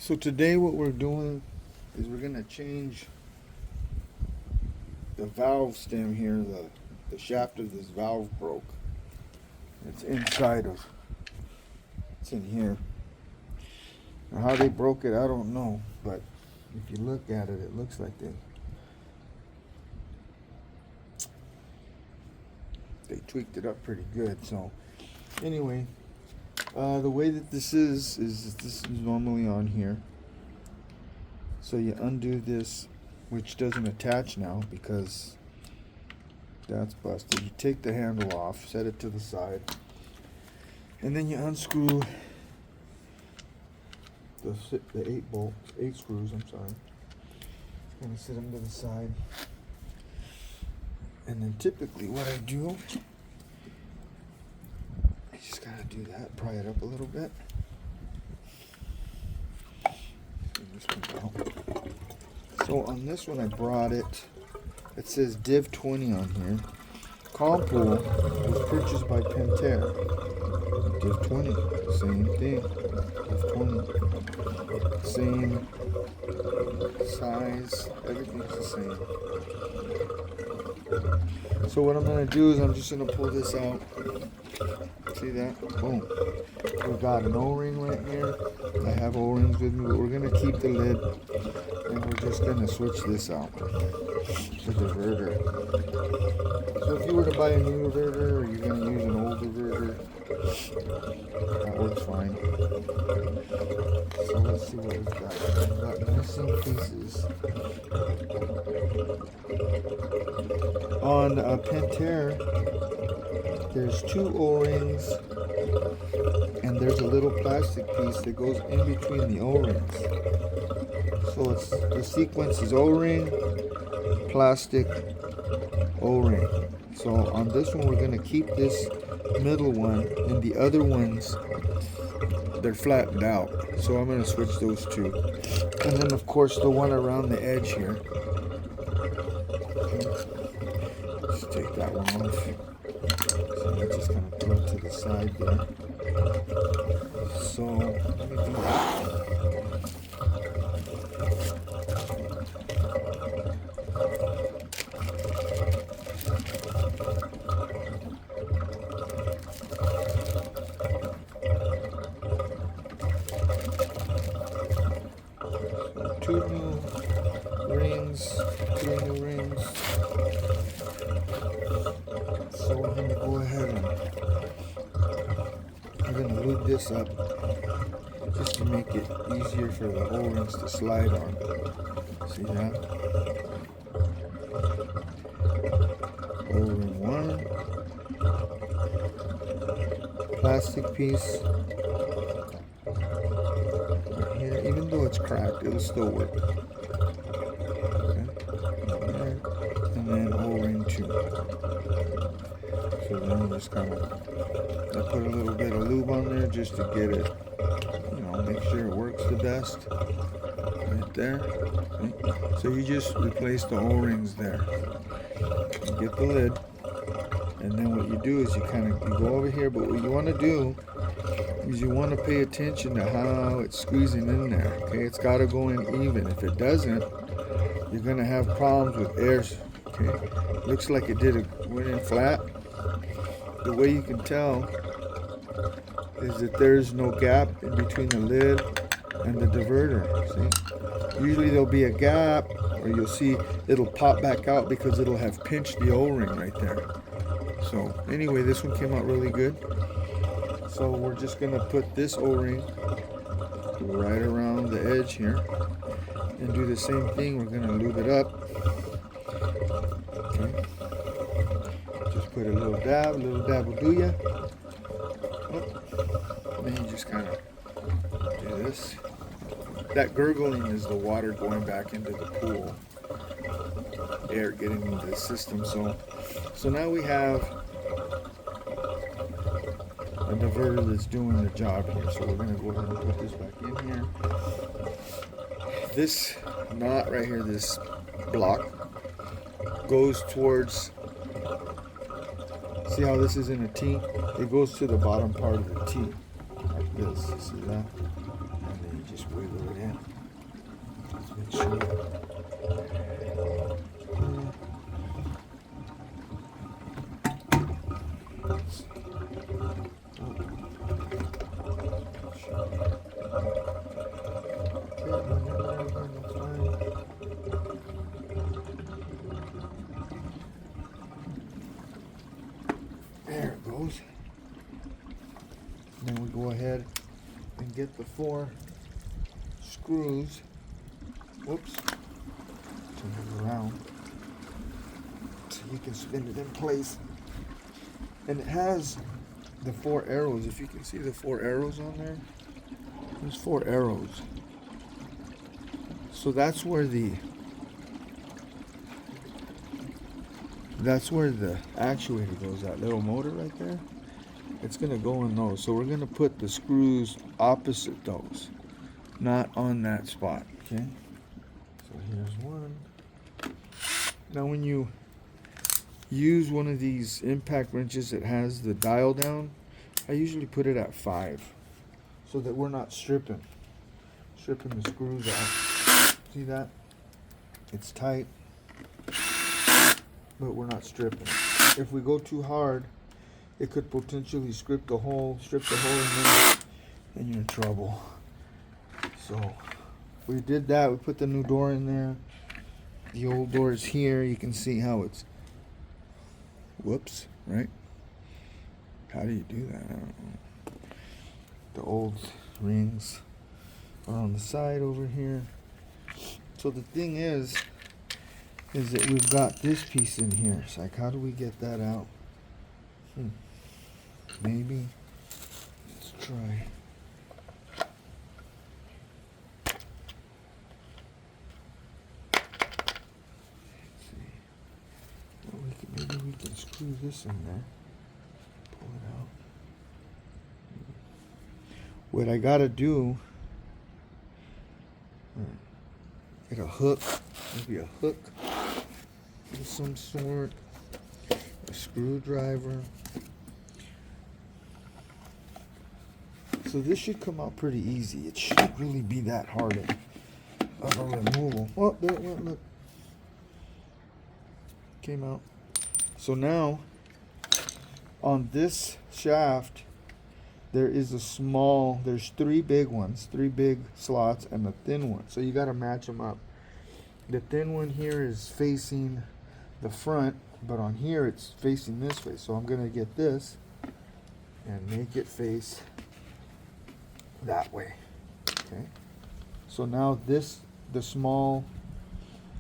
So today what we're doing is we're going to change the valve stem here. The shaft of this valve broke. It's it's in here. Now how they broke it, I don't know. But if you look at it, it looks like they tweaked it up pretty good. So anyway, the way that this is this is normally on here. So you undo this, which doesn't attach now because that's busted. You take the handle off, set it to the side, and then you unscrew the 8 screws. I'm sorry. Just gonna set them to the side, and then typically what I do, I just gotta do that, pry it up a little bit. So on this one I brought it. It says Div 20 on here. Compool was purchased by Pentair. Div 20, same thing. Div 20, same size. Everything's the same. So what I'm gonna do is I'm just gonna pull this out. See that? Boom. We've got an O-ring right here. I have O-rings with me, but we're gonna keep the lid, and we're just gonna switch this out. The diverter. So if you were to buy a new diverter, or you're gonna use an old diverter, that works fine. So let's see what we've got. We've got missing pieces. On a Pentair, there's 2 O-rings, and there's a little plastic piece that goes in between the O-rings. So the sequence is O-ring, plastic, O-ring. So on this one we're going to keep this middle one, and the other ones, they're flattened out. So I'm going to switch those 2. And then of course the one around the edge here. Let's take that one off. So I'm just going to throw it to the side there. So let me do that. So 2 new rings. So we're going to go ahead and I'm going to lube this up just to make it easier for the O-rings to slide on. See that? O-ring 1. Plastic piece. Right here. Even though it's cracked, it'll still work. Okay. And then O-ring 2. So then just kind of, I put a little bit of lube on there just to get it, make sure it works the best. Right there. Okay. So you just replace the O-rings there. You get the lid, and then what you do is you go over here, but what you want to do is you want to pay attention to how it's squeezing in there. Okay, it's got to go in even. If it doesn't, you're going to have problems with air. Okay, looks like it went in flat. The way you can tell is that there's no gap in between the lid and the diverter. See? Usually there'll be a gap, or you'll see it'll pop back out because it'll have pinched the O-ring right there. So anyway, this one came out really good. So we're just gonna put this O-ring right around the edge here and do the same thing. We're gonna lube it up. Okay. Just put a little dab will do ya. Then you just kind of do this. That gurgling is the water going back into the pool. Air getting into the system. So now we have a diverter that's doing the job here. So we're going to go ahead and put this back in here. This knot right here, this block, goes towards, see how this is in a T? It goes to the bottom part of the T. Like this, see that? And then you just wiggle it in. There it goes. Then we go ahead and get the 4 screws. Whoops. Turn it around so you can spin it in place. And it has the 4 arrows. If you can see the 4 arrows on there, there's 4 arrows. So that's where the actuator goes, that little motor right there. It's gonna go in those. So we're gonna put the screws opposite those, not on that spot, okay? So here's one. Now when you use one of these impact wrenches that has the dial down, I usually put it at 5 so that we're not stripping the screws out. See that? It's tight, but we're not stripping. If we go too hard, it could potentially strip the hole, and then you're in trouble. So we did that. We put the new door in there. The old door is here. You can see how it's, whoops, right? How do you do that? I don't know. The old rings are on the side over here. So the thing is that we've got this piece in here. It's like, how do we get that out? Maybe. Let's try. Let's see. Well, maybe we can screw this in there. Pull it out. What I gotta do, get a hook, maybe a hook of some sort, a screwdriver. So this should come out pretty easy. It shouldn't really be that hard of a removal. Oh, there it went, look. Came out. So now, on this shaft, there's 3 big ones, 3 big slots, and a thin one. So you gotta match them up. The thin one here is facing the front, but on here it's facing this way. So I'm gonna get this and make it face that way. Okay. So now the small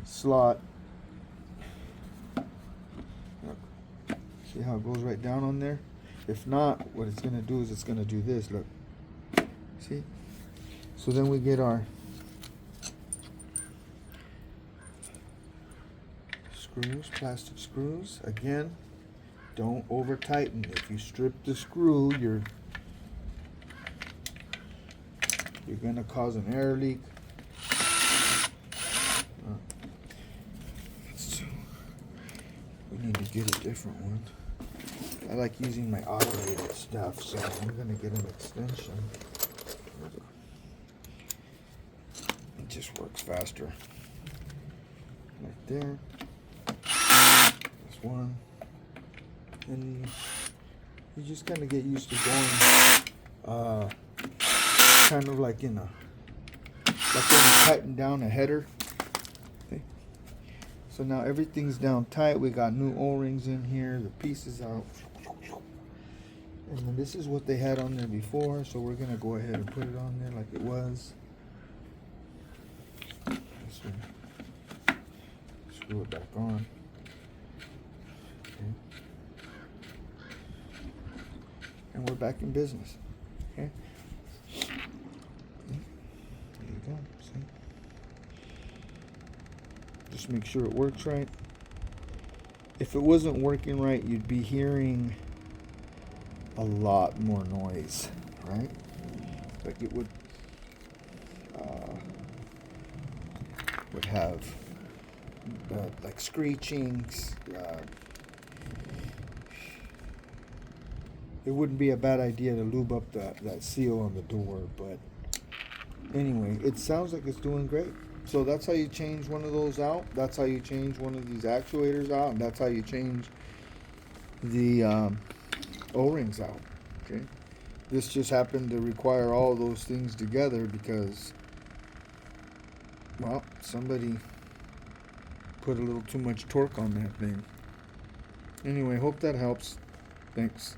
slot, see how it goes right down on there? If not, what it's gonna do is it's gonna do this, look. See? So then we get our screws, plastic screws. Again, don't over tighten. If you strip the screw, you're gonna cause an air leak. So we need to get a different one. I like using my automated stuff, so I'm gonna get an extension. It just works faster. Right there. This one. And you just kind of get used to going kind of like when you tighten down a header. Okay. So now everything's down tight. We got new O-rings in here. The pieces out. And then this is what they had on there before, so we're gonna go ahead and put it on there like it was. This one. Screw it back on. Okay. And we're back in business. Okay. There you go. See? Just make sure it works right. If it wasn't working right, you'd be hearing a lot more noise, right? Like it would have like screechings. It wouldn't be a bad idea to lube up that seal on the door, but anyway, it sounds like it's doing great. So that's how you change one of those out. That's how you change one of these actuators out, and that's how you change the O-rings out. Okay. This just happened to require all those things together because, well, somebody put a little too much torque on that thing. Anyway, hope that helps. Thanks.